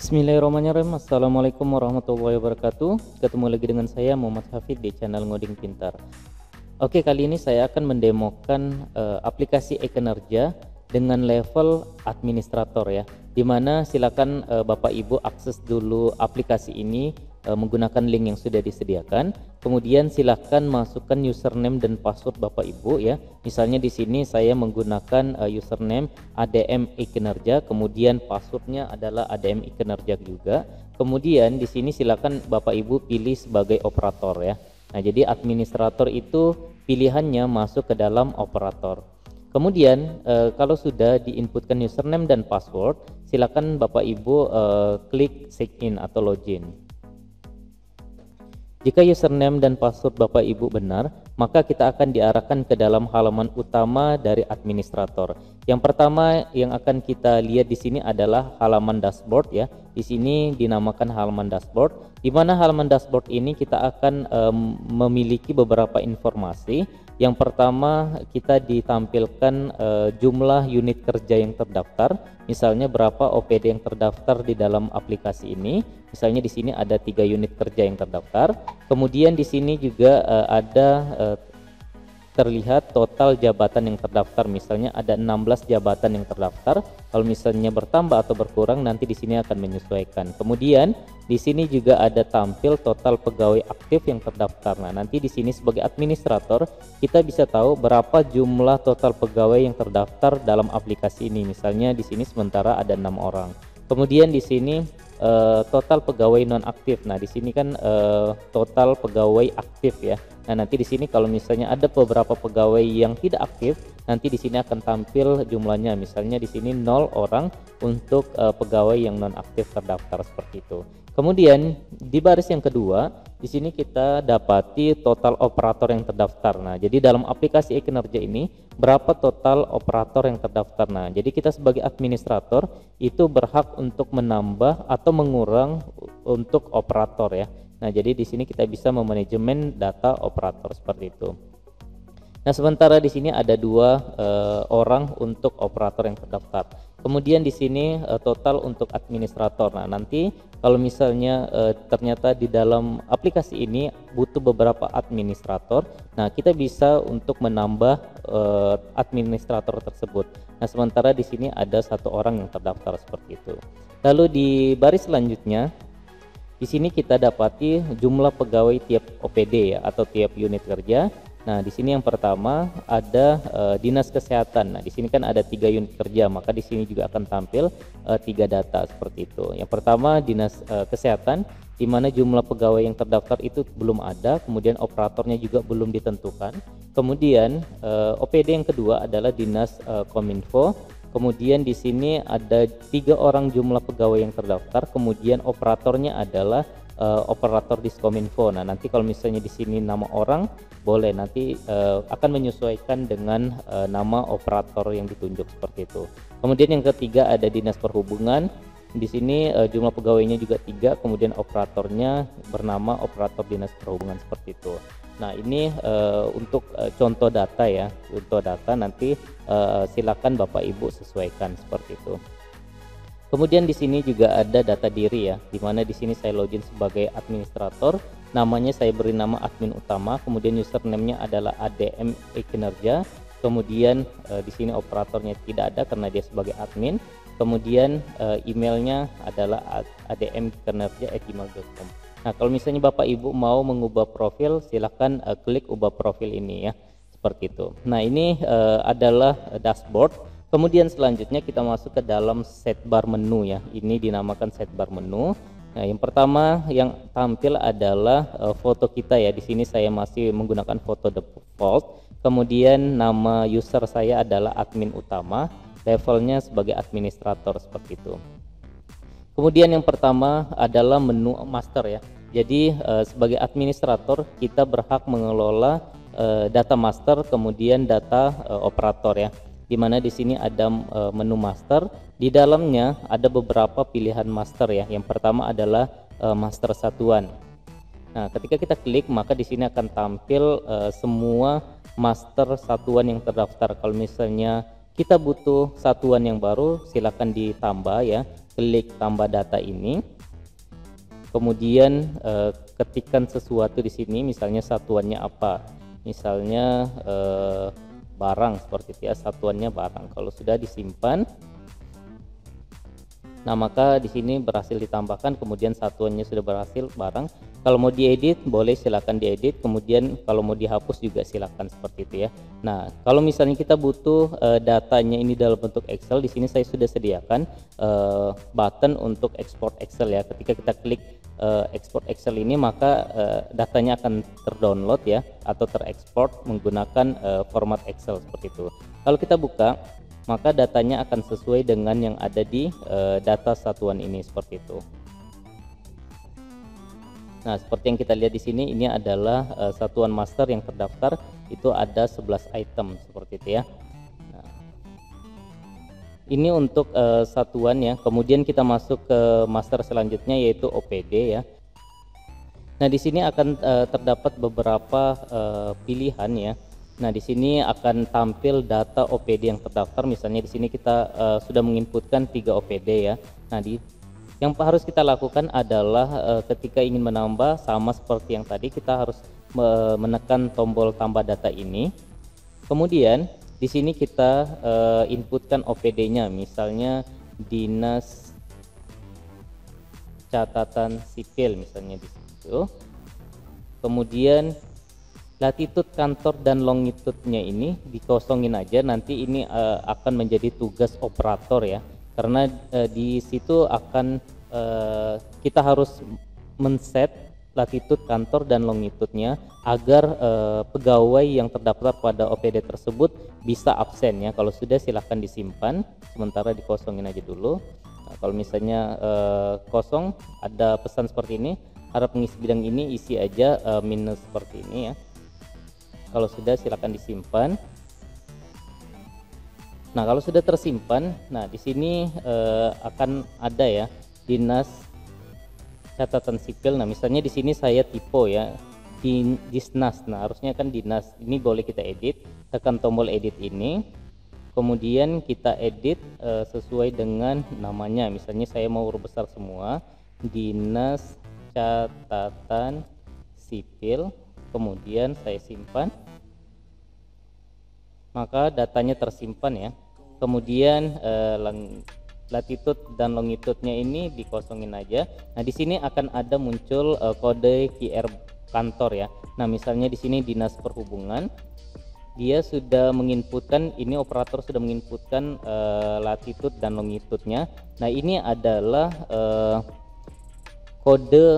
Bismillahirrahmanirrahim. Assalamualaikum warahmatullahi wabarakatuh. Ketemu lagi dengan saya Muhammad Hafid di channel Ngoding Pintar. Oke, kali ini saya akan mendemokan aplikasi e-Kinerja dengan level administrator ya. Dimana silakan Bapak Ibu akses dulu aplikasi ini menggunakan link yang sudah disediakan. Kemudian silakan masukkan username dan password Bapak Ibu ya. Misalnya di sini saya menggunakan username ADM e-Kinerja, kemudian passwordnya adalah ADM e-Kinerja juga. Kemudian di sini silakan Bapak Ibu pilih sebagai operator ya. Nah, jadi administrator itu pilihannya masuk ke dalam operator. Kemudian kalau sudah diinputkan username dan password, silakan Bapak Ibu klik sign in atau login. Jika username dan password Bapak Ibu benar, maka kita akan diarahkan ke dalam halaman utama dari administrator. Yang pertama yang akan kita lihat di sini adalah halaman dashboard ya. Di sini dinamakan halaman dashboard, di mana halaman dashboard ini kita akan memiliki beberapa informasi. Yang pertama, kita ditampilkan jumlah unit kerja yang terdaftar, misalnya berapa OPD yang terdaftar di dalam aplikasi ini. Misalnya di sini ada 3 unit kerja yang terdaftar. Kemudian di sini juga ada terlihat total jabatan yang terdaftar, misalnya ada 16 jabatan yang terdaftar. Kalau misalnya bertambah atau berkurang nanti di sini akan menyesuaikan. Kemudian di sini juga ada tampil total pegawai aktif yang terdaftar. Nah, nanti di sini sebagai administrator kita bisa tahu berapa jumlah total pegawai yang terdaftar dalam aplikasi ini. Misalnya di sini sementara ada 6 orang. Kemudian di sini total pegawai non aktif. Nah, di sini kan total pegawai aktif ya. Nah, nanti di sini kalau misalnya ada beberapa pegawai yang tidak aktif, nanti di sini akan tampil jumlahnya. Misalnya di sini 0 orang untuk pegawai yang non aktif terdaftar seperti itu. Kemudian di baris yang kedua, di sini kita dapati total operator yang terdaftar. Nah, jadi dalam aplikasi e-Kinerja ini berapa total operator yang terdaftar. Nah, jadi kita sebagai administrator itu berhak untuk menambah atau mengurang untuk operator ya. Nah, jadi di sini kita bisa memanajemen data operator seperti itu. Nah, sementara di sini ada 2 orang untuk operator yang terdaftar. Kemudian di sini total untuk administrator. Nah, nanti kalau misalnya ternyata di dalam aplikasi ini butuh beberapa administrator, nah kita bisa untuk menambah administrator tersebut. Nah, sementara di sini ada 1 orang yang terdaftar seperti itu. Lalu di baris selanjutnya, di sini kita dapati jumlah pegawai tiap OPD ya atau tiap unit kerja. Nah, di sini yang pertama ada dinas kesehatan. Nah, di sini kan ada 3 unit kerja, maka di sini juga akan tampil 3 data seperti itu. Yang pertama dinas kesehatan, di mana jumlah pegawai yang terdaftar itu belum ada, kemudian operatornya juga belum ditentukan. Kemudian OPD yang kedua adalah dinas Kominfo. Kemudian di sini ada 3 orang jumlah pegawai yang terdaftar, kemudian operatornya adalah operator Diskominfo. Nah, nanti kalau misalnya di sini nama orang boleh nanti akan menyesuaikan dengan nama operator yang ditunjuk seperti itu. Kemudian yang ketiga ada Dinas Perhubungan. Di sini jumlah pegawainya juga 3, kemudian operatornya bernama operator Dinas Perhubungan seperti itu. Nah, ini untuk contoh data ya, contoh data nanti silakan Bapak Ibu sesuaikan seperti itu. Kemudian di sini juga ada data diri ya, di mana di sini saya login sebagai administrator, namanya saya beri nama admin utama, kemudian username-nya adalah ADM e-Kinerja, kemudian di sini operatornya tidak ada karena dia sebagai admin, kemudian emailnya adalah admkinerja@gmail.com. Nah, kalau misalnya Bapak Ibu mau mengubah profil, silahkan klik ubah profil ini ya, seperti itu. Nah, ini adalah dashboard. Kemudian selanjutnya kita masuk ke dalam sidebar menu ya. Ini dinamakan sidebar menu. Nah, yang pertama yang tampil adalah foto kita ya. Di sini saya masih menggunakan foto default. Kemudian nama user saya adalah admin utama, levelnya sebagai administrator seperti itu. Kemudian yang pertama adalah menu master ya. Jadi sebagai administrator kita berhak mengelola data master, kemudian data operator ya. Di mana di sini ada menu master, di dalamnya ada beberapa pilihan master ya. Yang pertama adalah master satuan. Nah, ketika kita klik maka di sini akan tampil semua master satuan yang terdaftar. Kalau misalnya kita butuh satuan yang baru, silakan ditambah ya. klik tambah data ini, kemudian ketikkan sesuatu di sini, misalnya satuannya apa, misalnya barang seperti itu ya, satuannya barang. Kalau sudah disimpan, nah maka di sini berhasil ditambahkan, kemudian satuannya sudah berhasil barang. Kalau mau diedit boleh, silakan diedit, kemudian kalau mau dihapus juga silakan seperti itu ya. Nah kalau misalnya kita butuh datanya ini dalam bentuk Excel, di sini saya sudah sediakan button untuk export Excel ya. Ketika kita klik export Excel ini, maka datanya akan terdownload ya, atau terekspor menggunakan format Excel seperti itu. Kalau kita buka, maka datanya akan sesuai dengan yang ada di data satuan ini seperti itu. Nah, seperti yang kita lihat di sini, ini adalah satuan master yang terdaftar, itu ada 11 item seperti itu ya. Nah, ini untuk satuan ya. Kemudian kita masuk ke master selanjutnya, yaitu OPD ya. Nah, di sini akan terdapat beberapa pilihan ya. Nah, di sini akan tampil data OPD yang terdaftar. Misalnya di sini kita sudah menginputkan 3 OPD ya. Nah, yang harus kita lakukan adalah ketika ingin menambah, sama seperti yang tadi, kita harus menekan tombol tambah data ini. Kemudian di sini kita inputkan OPD-nya, misalnya Dinas Catatan Sipil misalnya di situ. Kemudian latitude kantor dan longitude-nya ini dikosongin aja, nanti ini akan menjadi tugas operator ya, karena di situ akan kita harus men-set latitude kantor dan longitude-nya agar pegawai yang terdaftar pada OPD tersebut bisa absen ya. Kalau sudah silahkan disimpan, sementara dikosongin aja dulu. Nah, kalau misalnya kosong, ada pesan seperti ini, harap mengisi bidang ini, isi aja minus seperti ini ya. Kalau sudah silakan disimpan. Nah, kalau sudah tersimpan, nah di sini akan ada ya Dinas Catatan Sipil. Nah, misalnya di sini saya tipe ya Disnas. Nah, harusnya kan Dinas. Ini boleh kita edit, tekan tombol edit ini. Kemudian kita edit sesuai dengan namanya. Misalnya saya mau huruf besar semua, Dinas Catatan Sipil. Kemudian saya simpan, maka datanya tersimpan ya. Kemudian latitude dan longitude-nya ini dikosongin aja. Nah, di sini akan ada muncul kode QR kantor ya. Nah, misalnya di sini Dinas Perhubungan, dia sudah menginputkan, ini operator sudah menginputkan latitude dan longitude-nya. Nah, ini adalah kode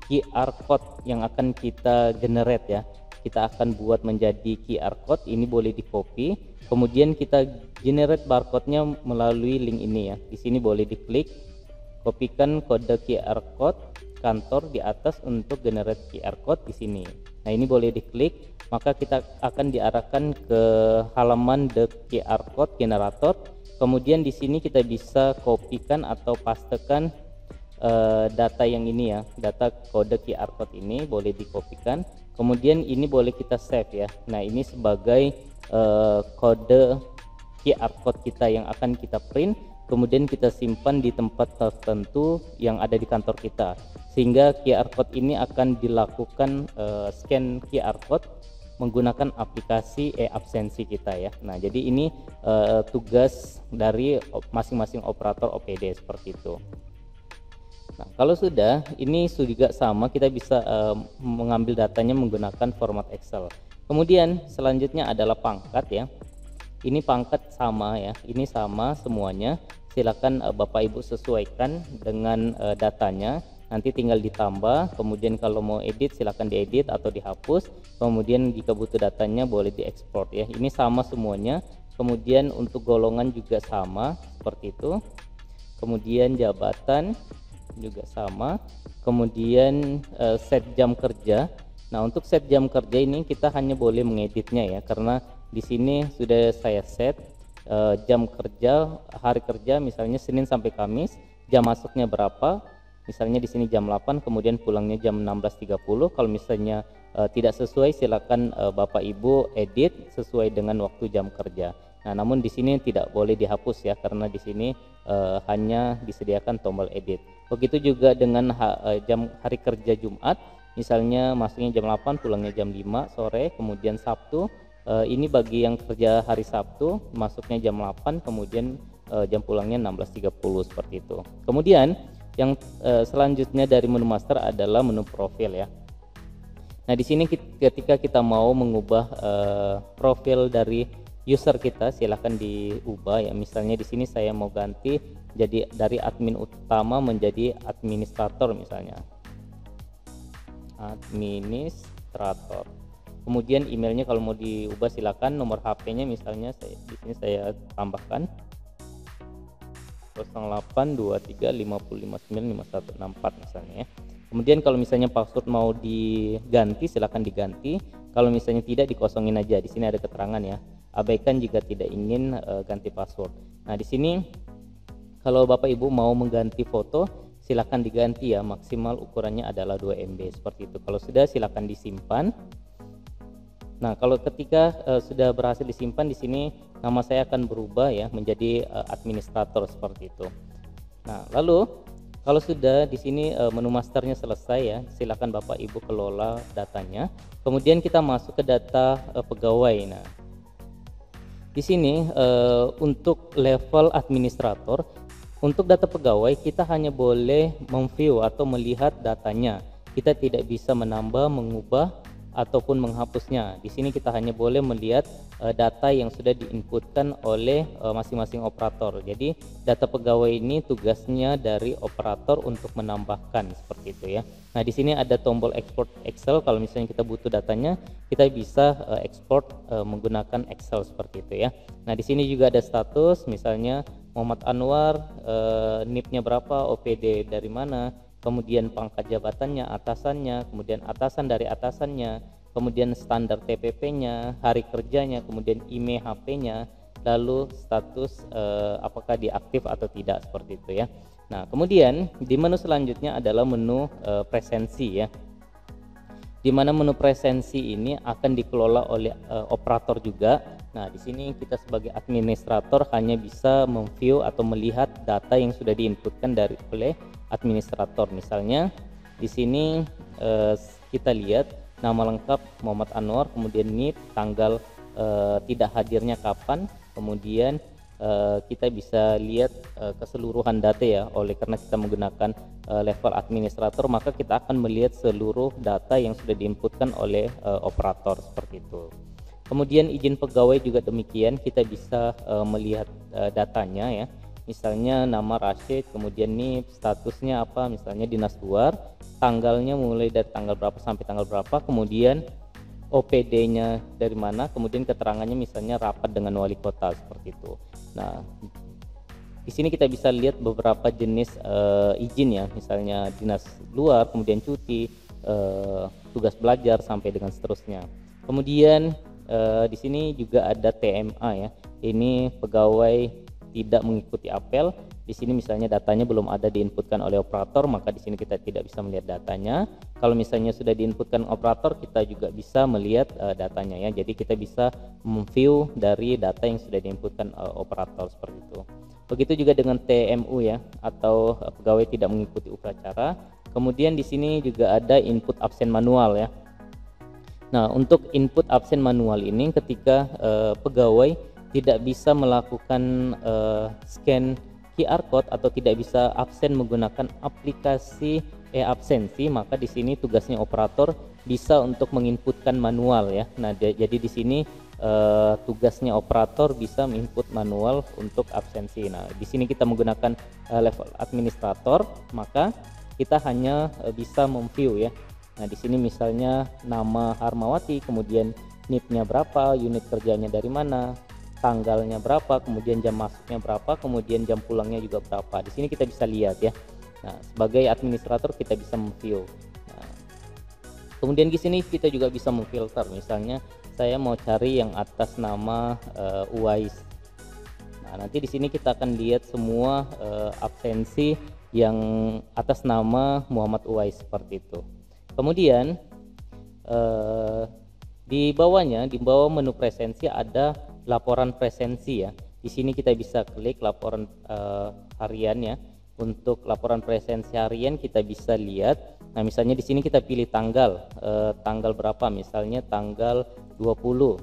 QR code yang akan kita generate ya. Kita akan buat menjadi QR code, ini boleh di copy, kemudian kita generate barcode-nya melalui link ini ya. Di sini boleh diklik, kopikan kode QR code kantor di atas untuk generate QR code di sini. Nah, ini boleh diklik, maka kita akan diarahkan ke halaman the QR code generator. Kemudian di sini kita bisa kopikan atau pastekan data yang ini ya, data kode QR code ini boleh dikopikan, kemudian ini boleh kita save ya. Nah, ini sebagai kode QR code kita yang akan kita print, kemudian kita simpan di tempat tertentu yang ada di kantor kita, sehingga QR code ini akan dilakukan scan QR code menggunakan aplikasi e-absensi kita ya. Nah, jadi ini tugas dari masing-masing operator OPD seperti itu. Nah, kalau sudah, ini juga sama, kita bisa mengambil datanya menggunakan format Excel. Kemudian selanjutnya adalah pangkat ya. Ini pangkat sama ya, ini sama semuanya. Silakan Bapak Ibu sesuaikan dengan datanya. Nanti tinggal ditambah. Kemudian kalau mau edit silakan diedit atau dihapus. Kemudian jika butuh datanya boleh diekspor ya. Ini sama semuanya. Kemudian untuk golongan juga sama seperti itu. Kemudian jabatan juga sama. Kemudian set jam kerja. Nah, untuk set jam kerja ini kita hanya boleh mengeditnya ya, karena di sini sudah saya set jam kerja, hari kerja misalnya Senin sampai Kamis, jam masuknya berapa, misalnya di sini jam 8, kemudian pulangnya jam 16.30. Kalau misalnya tidak sesuai, silakan Bapak Ibu edit sesuai dengan waktu jam kerja. Nah, namun di sini tidak boleh dihapus ya, karena di sini hanya disediakan tombol edit. Begitu juga dengan jam hari kerja Jumat, misalnya masuknya jam 8, pulangnya jam 5 sore, kemudian Sabtu, ini bagi yang kerja hari Sabtu, masuknya jam 8, kemudian jam pulangnya 16.30 seperti itu. Kemudian yang selanjutnya dari menu master adalah menu profil ya. Nah, di sini ketika kita mau mengubah profil dari user kita, silahkan diubah ya. Misalnya di sini saya mau ganti jadi dari admin utama menjadi administrator misalnya. Administrator. Kemudian emailnya kalau mau diubah silakan, nomor HP-nya misalnya di sini saya tambahkan 082355955164 misalnya ya. Kemudian kalau misalnya password mau diganti silakan diganti. Kalau misalnya tidak, dikosongin aja. Di sini ada keterangan ya. Abaikan jika tidak ingin ganti password. Nah, di sini kalau Bapak Ibu mau mengganti foto silakan diganti ya. Maksimal ukurannya adalah 2 MB seperti itu. Kalau sudah silakan disimpan. Nah, kalau ketika sudah berhasil disimpan, di sini nama saya akan berubah ya menjadi administrator seperti itu. Nah, lalu kalau sudah di sini menu masternya selesai ya, silakan Bapak Ibu kelola datanya. Kemudian kita masuk ke data pegawai. Nah, di sini untuk level administrator, untuk data pegawai kita hanya boleh memview atau melihat datanya. Kita tidak bisa menambah, mengubah ataupun menghapusnya. Di sini kita hanya boleh melihat data yang sudah diinputkan oleh masing-masing operator. Jadi data pegawai ini tugasnya dari operator untuk menambahkan seperti itu ya. Nah, di sini ada tombol export Excel. Kalau misalnya kita butuh datanya, kita bisa export menggunakan Excel seperti itu ya. Nah, di sini juga ada status, misalnya Muhammad Anwar, NIP-nya berapa, OPD dari mana, kemudian pangkat jabatannya, atasannya, kemudian atasan dari atasannya, kemudian standar TPP-nya, hari kerjanya, kemudian IMEI HP-nya, lalu status apakah diaktif atau tidak seperti itu ya. Nah, kemudian di menu selanjutnya adalah menu presensi ya. Di mana menu presensi ini akan dikelola oleh operator juga. Nah, di sini kita sebagai administrator hanya bisa memview atau melihat data yang sudah diinputkan oleh administrator. Misalnya di sini kita lihat nama lengkap Muhammad Anwar, kemudian NIP, tanggal tidak hadirnya kapan, kemudian kita bisa lihat keseluruhan data ya. Oleh karena kita menggunakan level administrator, maka kita akan melihat seluruh data yang sudah diinputkan oleh operator seperti itu. Kemudian izin pegawai juga demikian, kita bisa melihat datanya ya. Misalnya nama Rashid, kemudian NIP, statusnya apa, misalnya dinas luar, tanggalnya mulai dari tanggal berapa sampai tanggal berapa, kemudian OPD-nya dari mana, kemudian keterangannya misalnya rapat dengan wali kota seperti itu. Nah, di sini kita bisa lihat beberapa jenis izin ya, misalnya dinas luar, kemudian cuti, tugas belajar sampai dengan seterusnya. Kemudian di sini juga ada TMA ya. Ini pegawai tidak mengikuti apel. Di sini misalnya datanya belum ada diinputkan oleh operator, maka di sini kita tidak bisa melihat datanya. Kalau misalnya sudah diinputkan operator, kita juga bisa melihat datanya ya. Jadi kita bisa memview dari data yang sudah diinputkan operator seperti itu. Begitu juga dengan TMU ya, atau pegawai tidak mengikuti upacara. Kemudian di sini juga ada input absen manual ya. Nah, untuk input absen manual ini ketika pegawai tidak bisa melakukan scan QR code atau tidak bisa absen menggunakan aplikasi e-absensi, maka di sini tugasnya operator bisa untuk menginputkan manual ya. Nah, jadi di sini tugasnya operator bisa menginput manual untuk absensi. Nah, di sini kita menggunakan level administrator, maka kita hanya bisa memview ya. Nah, di sini misalnya nama Harmawati, kemudian NIP-nya berapa, unit kerjanya dari mana, tanggalnya berapa, kemudian jam masuknya berapa, kemudian jam pulangnya juga berapa. Di sini kita bisa lihat ya. Nah, sebagai administrator kita bisa memview. Nah, kemudian di sini kita juga bisa memfilter. Misalnya saya mau cari yang atas nama Uwais. Nah, nanti di sini kita akan lihat semua absensi yang atas nama Muhammad Uwais seperti itu. Kemudian di bawahnya, di bawah menu presensi ada laporan presensi ya. Di sini kita bisa klik laporan harian ya. Untuk laporan presensi harian kita bisa lihat. Nah, misalnya di sini kita pilih tanggal berapa, misalnya tanggal 20.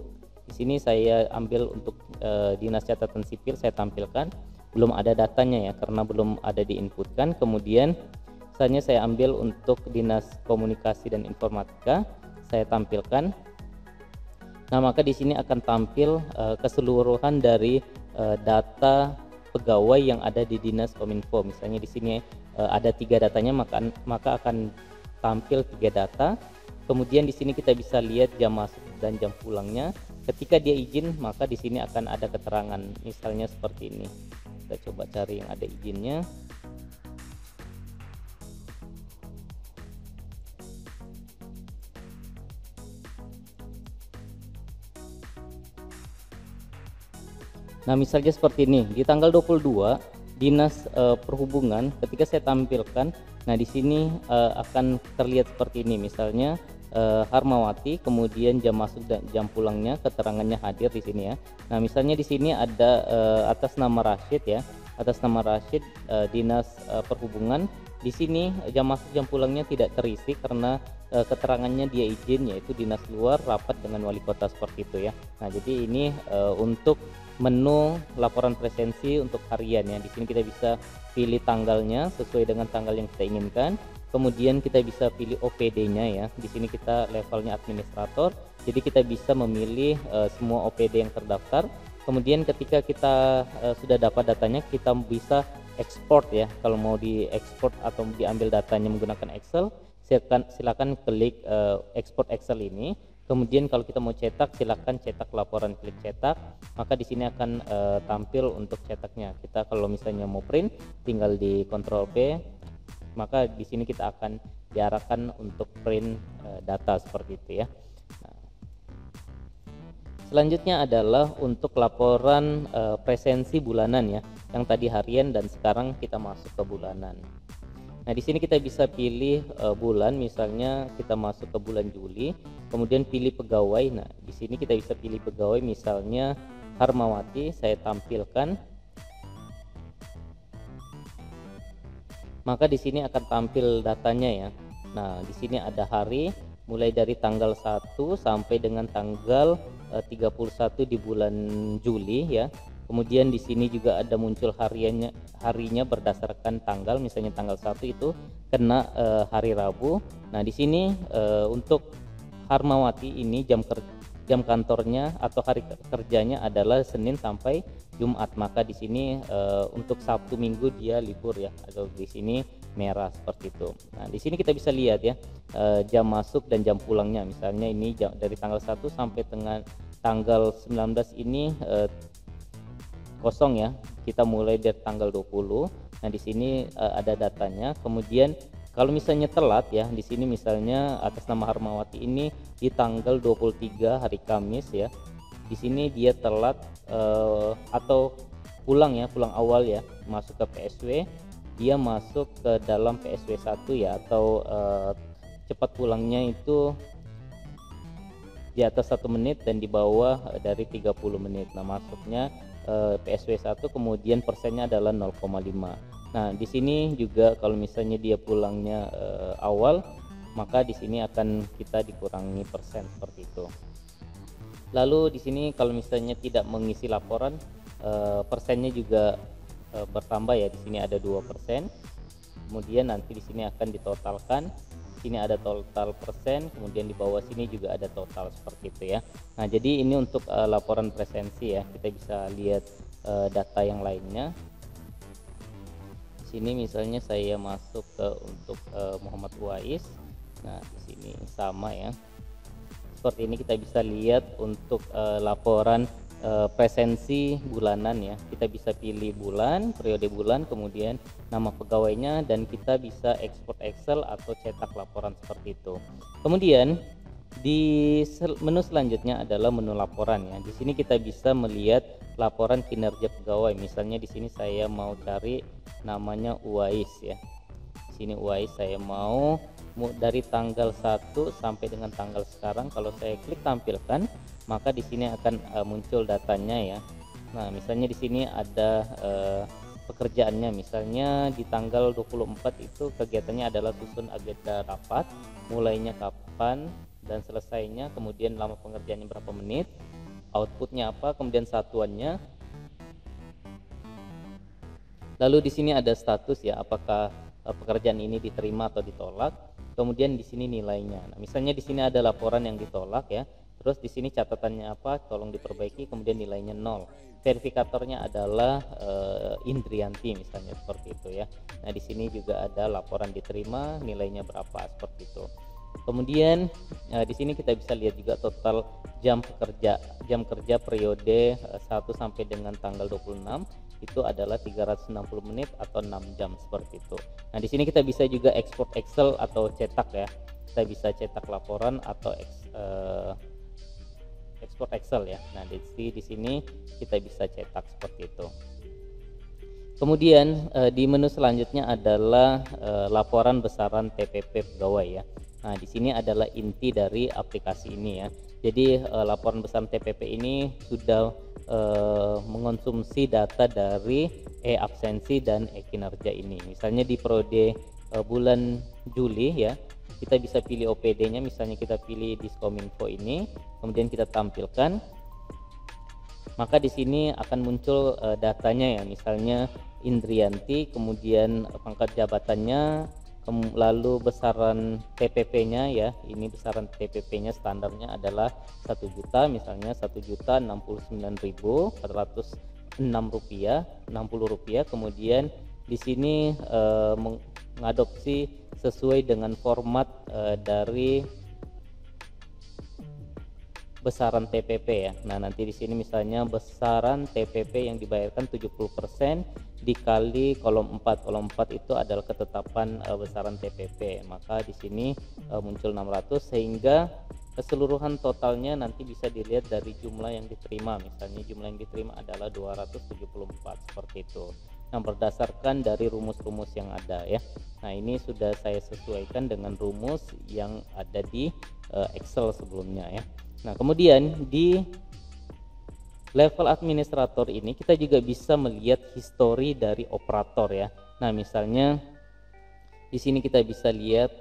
Di sini saya ambil untuk Dinas Catatan Sipil, saya tampilkan. Belum ada datanya ya, karena belum ada diinputkan. Kemudian misalnya saya ambil untuk Dinas Komunikasi dan Informatika, saya tampilkan. Nah, maka di sini akan tampil keseluruhan dari data pegawai yang ada di Dinas Kominfo. Misalnya di sini ada 3 datanya, maka akan tampil 3 data. Kemudian di sini kita bisa lihat jam masuk dan jam pulangnya. Ketika dia izin, maka di sini akan ada keterangan, misalnya seperti ini. Kita coba cari yang ada izinnya. Nah, misalnya seperti ini, di tanggal 22 Dinas Perhubungan, ketika saya tampilkan, nah di sini akan terlihat seperti ini, misalnya Harmawati, kemudian jam masuk dan jam pulangnya, keterangannya hadir di sini ya. Nah, misalnya di sini ada atas nama Rashid ya, atas nama Rashid Dinas Perhubungan. Di sini jam masuk jam pulangnya tidak terisi karena keterangannya dia izin, yaitu dinas luar rapat dengan wali kota, seperti itu ya. Nah, jadi ini untuk menu laporan presensi untuk harian ya. Di sini kita bisa pilih tanggalnya sesuai dengan tanggal yang kita inginkan. Kemudian kita bisa pilih OPD-nya ya. Di sini kita levelnya administrator. Jadi kita bisa memilih semua OPD yang terdaftar. Kemudian ketika kita sudah dapat datanya, kita bisa ekspor ya. Kalau mau diekspor atau diambil datanya menggunakan Excel, silakan klik ekspor Excel ini. Kemudian kalau kita mau cetak, silakan cetak laporan, klik cetak. Maka di sini akan tampil untuk cetaknya. Kita kalau misalnya mau print, tinggal di Ctrl P. Maka di sini kita akan diarahkan untuk print data seperti itu ya. Nah, selanjutnya adalah untuk laporan presensi bulanan ya. Yang tadi harian dan sekarang kita masuk ke bulanan. Nah, di sini kita bisa pilih bulan, misalnya kita masuk ke bulan Juli, kemudian pilih pegawai. Nah, di sini kita bisa pilih pegawai, misalnya Harmawati, saya tampilkan. Maka di sini akan tampil datanya ya. Nah, di sini ada hari mulai dari tanggal 1 sampai dengan tanggal 31 di bulan Juli ya. Kemudian di sini juga ada muncul harinya berdasarkan tanggal, misalnya tanggal 1 itu kena hari Rabu. Nah, di sini untuk Harmawati ini jam kantornya atau hari kerjanya adalah Senin sampai Jumat. Maka di sini untuk Sabtu Minggu dia libur ya, atau di sini merah seperti itu. Nah, di sini kita bisa lihat ya jam masuk dan jam pulangnya. Misalnya ini dari tanggal 1 sampai dengan tanggal 19 ini kosong ya. Kita mulai dari tanggal 20. Nah, di sini ada datanya. Kemudian kalau misalnya telat ya, di sini misalnya atas nama Harmawati ini di tanggal 23 hari Kamis ya. Di sini dia telat atau pulang awal ya, masuk ke PSW, dia masuk ke dalam PSW 1 ya, atau cepat pulangnya itu di atas 1 menit dan di bawah dari 30 menit. Nah, masuknya PSW 1, kemudian persennya adalah 0,5. Nah, di sini juga kalau misalnya dia pulangnya awal, maka di sini akan kita dikurangi persen seperti itu. Lalu di sini kalau misalnya tidak mengisi laporan, persennya juga bertambah ya. Di sini ada 2%. Kemudian nanti di sini akan ditotalkan. Sini ada total persen, kemudian di bawah sini juga ada total seperti itu ya. Nah, jadi ini untuk laporan presensi ya. Kita bisa lihat data yang lainnya. Di sini misalnya saya masuk ke untuk Muhammad Uwais. Nah, di sini sama ya. Seperti ini kita bisa lihat untuk laporan presensi bulanan ya. Kita bisa pilih bulan, periode bulan, kemudian nama pegawainya, dan kita bisa ekspor Excel atau cetak laporan seperti itu. Kemudian di menu selanjutnya adalah menu laporan ya. Di sini kita bisa melihat laporan kinerja pegawai. Misalnya di sini saya mau cari namanya Uwais ya. Di sini Uwais, saya mau dari tanggal 1 sampai dengan tanggal sekarang. Kalau saya klik tampilkan, maka di sini akan muncul datanya ya. Nah, misalnya di sini ada pekerjaannya, misalnya di tanggal 24 itu kegiatannya adalah susun agenda rapat, mulainya kapan dan selesainya, kemudian lama pengerjaannya berapa menit, outputnya apa, kemudian satuannya. Lalu di sini ada status ya, apakah pekerjaan ini diterima atau ditolak. Kemudian di sini nilainya. Nah, misalnya di sini ada laporan yang ditolak ya. Terus di sini catatannya apa, tolong diperbaiki, kemudian nilainya 0. Verifikatornya adalah Indrianti misalnya, seperti itu ya. Nah, di sini juga ada laporan diterima, nilainya berapa, seperti itu. Kemudian di sini kita bisa lihat juga total jam kerja periode 1 sampai dengan tanggal 26 itu adalah 360 menit atau 6 jam, seperti itu. Nah, di sini kita bisa juga ekspor Excel atau cetak ya. Kita bisa cetak laporan atau ekspor Excel ya. Nah, di sini kita bisa cetak seperti itu. Kemudian di menu selanjutnya adalah laporan besaran TPP pegawai ya. Nah, di sini adalah inti dari aplikasi ini ya. Jadi laporan besaran TPP ini sudah mengonsumsi data dari absensi dan kinerja ini. Misalnya di periode bulan Juli ya, kita bisa pilih OPD-nya, misalnya kita pilih Diskominfo ini, kemudian kita tampilkan. Maka di sini akan muncul datanya ya, misalnya Indrianti, kemudian pangkat jabatannya, lalu besaran TPP-nya ya. Ini besaran TPP-nya standarnya adalah 1 juta, misalnya 1.069.406 rupiah, 60 rupiah. Kemudian di sini mengadopsi sesuai dengan format dari besaran TPP ya. Nah, nanti di sini misalnya besaran TPP yang dibayarkan 70% dikali kolom 4. Kolom 4 itu adalah ketetapan besaran TPP. Maka di sini muncul 600, sehingga keseluruhan totalnya nanti bisa dilihat dari jumlah yang diterima. Misalnya jumlah yang diterima adalah 274, seperti itu. Nah, berdasarkan dari rumus-rumus yang ada ya. Nah, ini sudah saya sesuaikan dengan rumus yang ada di Excel sebelumnya ya. Nah, kemudian di level administrator ini kita juga bisa melihat histori dari operator ya. Nah, misalnya di sini kita bisa lihat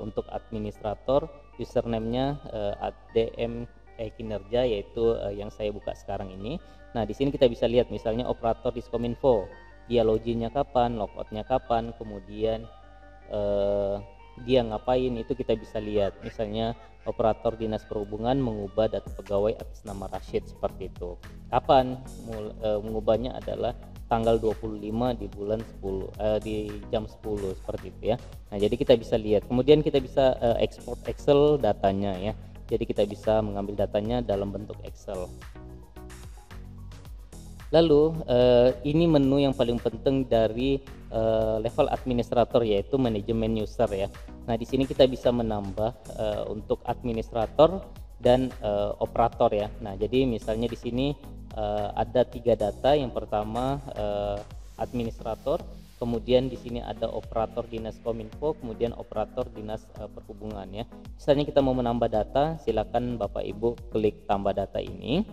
untuk administrator username-nya ADM kinerja, yaitu yang saya buka sekarang ini. Nah, di sini kita bisa lihat misalnya operator Diskominfo, dia loginnya kapan, logoutnya kapan, kemudian dia ngapain, itu kita bisa lihat. Misalnya operator Dinas Perhubungan mengubah data pegawai atas nama Rashid, seperti itu. Kapan mengubahnya adalah tanggal 25 di bulan 10 di jam 10, seperti itu ya. Nah, jadi kita bisa lihat. Kemudian kita bisa ekspor Excel datanya ya. Jadi kita bisa mengambil datanya dalam bentuk Excel. Lalu ini menu yang paling penting dari level administrator, yaitu manajemen user ya. Nah, di sini kita bisa menambah untuk administrator dan operator ya. Nah, jadi misalnya di sini ada 3 data. Yang pertama administrator, kemudian di sini ada operator Dinas Kominfo, kemudian operator Dinas Perhubungan ya. Misalnya kita mau menambah data, silakan Bapak Ibu klik tambah data ini.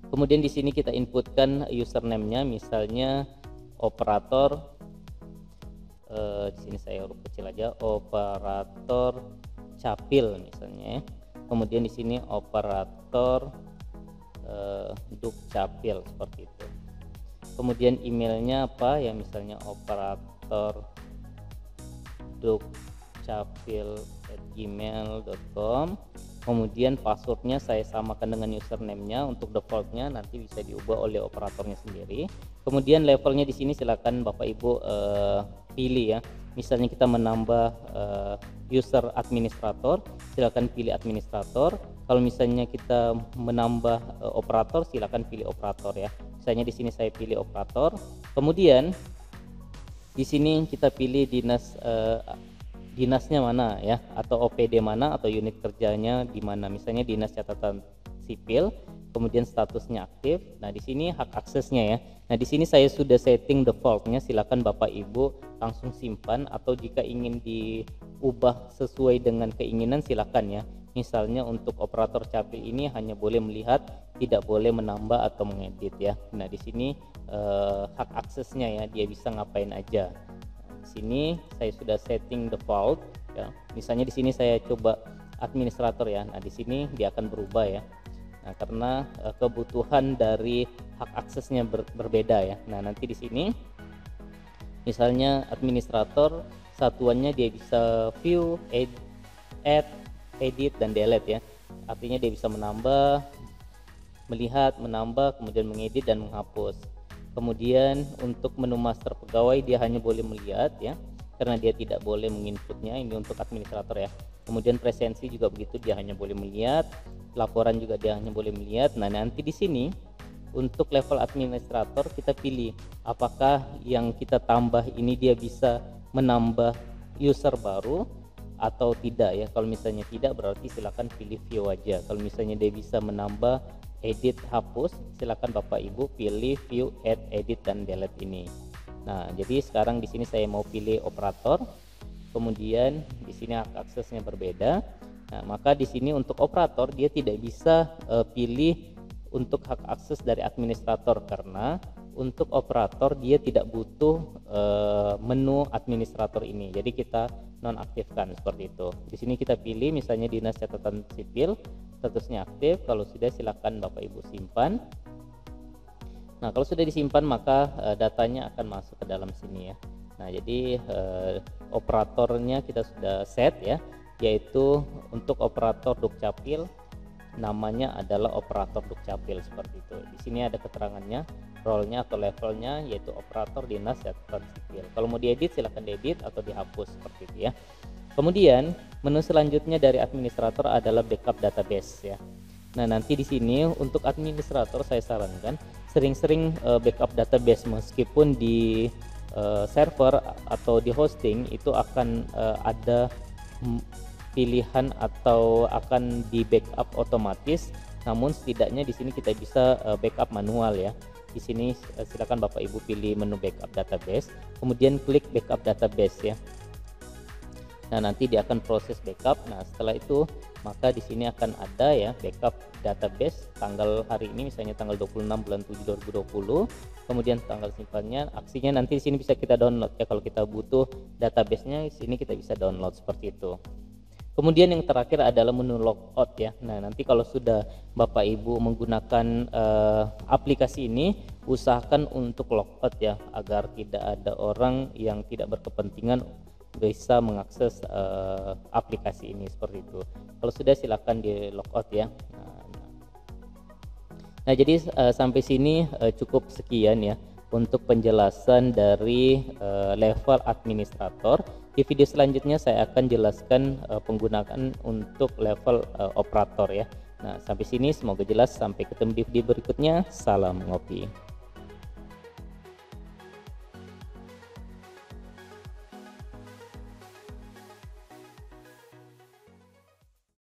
Kemudian di sini kita inputkan username-nya, misalnya operator, di sini saya huruf kecil aja, operator Capil misalnya. Kemudian di sini operator Dukcapil, seperti itu. Kemudian emailnya apa ya, misalnya operator dukcapil@gmail.com. Kemudian passwordnya saya samakan dengan username-nya. Untuk defaultnya nanti bisa diubah oleh operatornya sendiri. Kemudian levelnya di sini silakan Bapak Ibu pilih ya. Misalnya kita menambah user administrator, silakan pilih administrator. Kalau misalnya kita menambah operator, silakan pilih operator ya. Misalnya di sini saya pilih operator. Kemudian di sini kita pilih dinasnya mana ya, atau OPD mana, atau unit kerjanya di mana. Misalnya Dinas Catatan Sipil, kemudian statusnya aktif. Nah, di sini hak aksesnya ya. Nah, di sini saya sudah setting defaultnya. Silakan Bapak Ibu langsung simpan, atau jika ingin diubah sesuai dengan keinginan silakan ya. Misalnya untuk operator capil ini hanya boleh melihat, tidak boleh menambah atau mengedit ya. Nah, di sini hak aksesnya ya, dia bisa ngapain aja. Di sini saya sudah setting default ya. Misalnya di sini saya coba administrator ya. Nah, di sini dia akan berubah ya. Nah, karena kebutuhan dari hak aksesnya berbeda ya. Nah, nanti di sini misalnya administrator satuannya dia bisa view, add, edit, dan delete ya. Artinya dia bisa menambah, melihat, menambah, kemudian mengedit dan menghapus. Kemudian untuk menu master pegawai dia hanya boleh melihat ya, karena dia tidak boleh menginputnya. Ini untuk administrator ya. Kemudian presensi juga begitu, dia hanya boleh melihat. Laporan juga dia hanya boleh melihat. Nah, nanti di sini untuk level administrator kita pilih apakah yang kita tambah ini dia bisa menambah user baru atau tidak ya. Kalau misalnya tidak, berarti silakan pilih view aja. Kalau misalnya dia bisa menambah, edit, hapus, silakan Bapak Ibu pilih view, add, edit, dan delete ini. Nah, jadi sekarang di sini saya mau pilih operator. Kemudian di sini hak aksesnya berbeda. Nah, maka di sini untuk operator dia tidak bisa pilih untuk hak akses dari administrator, karena untuk operator dia tidak butuh menu administrator ini. Jadi kita nonaktifkan seperti itu. Di sini kita pilih misalnya Dinas Catatan Sipil, statusnya aktif. Kalau sudah, silakan Bapak Ibu simpan. Nah, kalau sudah disimpan maka datanya akan masuk ke dalam sini ya. Nah, jadi operatornya kita sudah set ya, yaitu untuk operator Dukcapil namanya adalah operator Dukcapil seperti itu. Di sini ada keterangannya, role-nya atau levelnya, yaitu operator Dinas Catatan Sipil. Kalau mau diedit silahkan diedit atau dihapus seperti itu ya. Kemudian menu selanjutnya dari administrator adalah backup database ya. Nah, nanti di sini untuk administrator saya sarankan sering-sering backup database, meskipun di server atau di hosting itu akan ada pilihan atau akan di backup otomatis, namun setidaknya di sini kita bisa backup manual ya. Di sini silakan Bapak Ibu pilih menu backup database, kemudian klik backup database ya. Nah, nanti dia akan proses backup. Nah, setelah itu maka di sini akan ada ya backup database tanggal hari ini, misalnya tanggal 26 bulan 7 2020. Kemudian tanggal simpannya, aksinya nanti di sini bisa kita download ya. Kalau kita butuh databasenya, di sini kita bisa download seperti itu. Kemudian yang terakhir adalah menu logout ya. Nah, nanti kalau sudah Bapak Ibu menggunakan aplikasi ini, usahakan untuk logout ya, agar tidak ada orang yang tidak berkepentingan bisa mengakses aplikasi ini seperti itu. Kalau sudah, silakan di logout ya. Nah, jadi sampai sini cukup sekian ya untuk penjelasan dari level administrator. Di video selanjutnya saya akan jelaskan penggunaan untuk level operator ya. Nah, sampai sini semoga jelas. Sampai ketemu di video berikutnya. Salam ngopi.